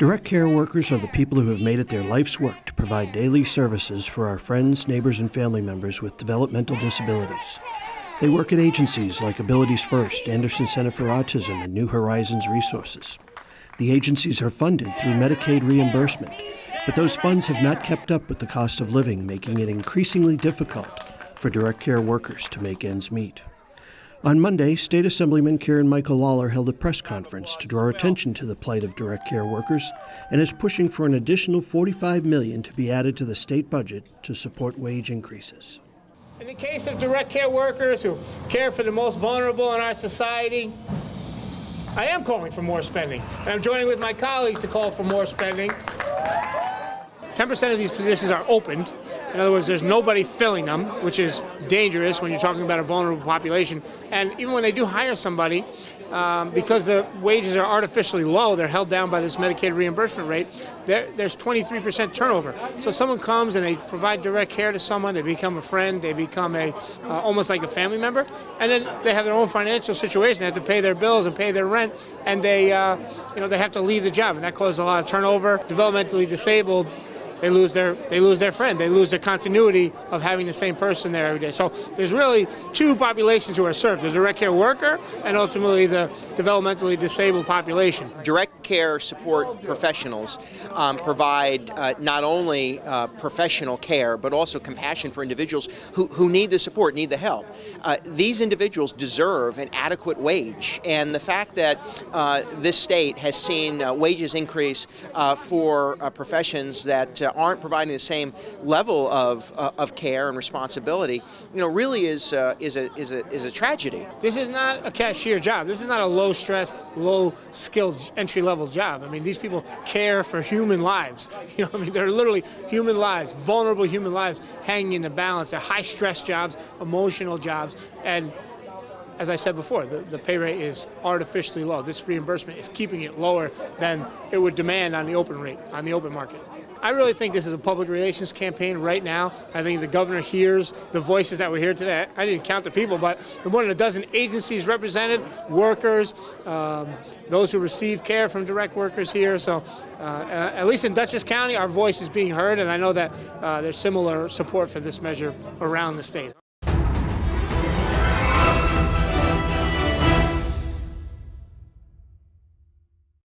Direct care workers are the people who have made it their life's work to provide daily services for our friends, neighbors, and family members with developmental disabilities. They work at agencies like Abilities First, Anderson Center for Autism, and New Horizons Resources. The agencies are funded through Medicaid reimbursement, but those funds have not kept up with the cost of living, making it increasingly difficult for direct care workers to make ends meet. On Monday, State Assemblyman Kieran Lalor held a press conference to draw attention to the plight of direct care workers and is pushing for an additional $45 million to be added to the state budget to support wage increases. In the case of direct care workers who care for the most vulnerable in our society, I am calling for more spending, and I'm joining with my colleagues to call for more spending. 10% of these positions are opened. In other words, there's nobody filling them, which is dangerous when you're talking about a vulnerable population. And even when they do hire somebody, because the wages are artificially low, they're held down by this Medicaid reimbursement rate, there's 23% turnover. So someone comes and they provide direct care to someone, they become a friend, they become almost like a family member, and then they have their own financial situation. They have to pay their bills and pay their rent, and they have to leave the job, and that causes a lot of turnover. Developmentally disabled, they lose their friend. They lose their continuity of having the same person there every day. So there's really two populations who are served: the direct care worker and ultimately the developmentally disabled population. Direct care support professionals provide not only professional care, but also compassion for individuals who need the support, need the help. These individuals deserve an adequate wage, and the fact that this state has seen wages increase for professions that aren't providing the same level of care and responsibility, really is a tragedy. This is not a cashier job. This is not a low-stress, low-skilled entry-level job. I mean, these people care for human lives. They're literally human lives, vulnerable human lives, hanging in the balance. They're high-stress jobs, emotional jobs, and as I said before, the pay rate is artificially low. This reimbursement is keeping it lower than it would demand on the open market. I really think this is a public relations campaign right now. I think the governor hears the voices that were here today. I didn't count the people, but more than a dozen agencies represented, workers, those who receive care from direct workers here. So at least in Dutchess County, our voice is being heard, and I know that there's similar support for this measure around the state.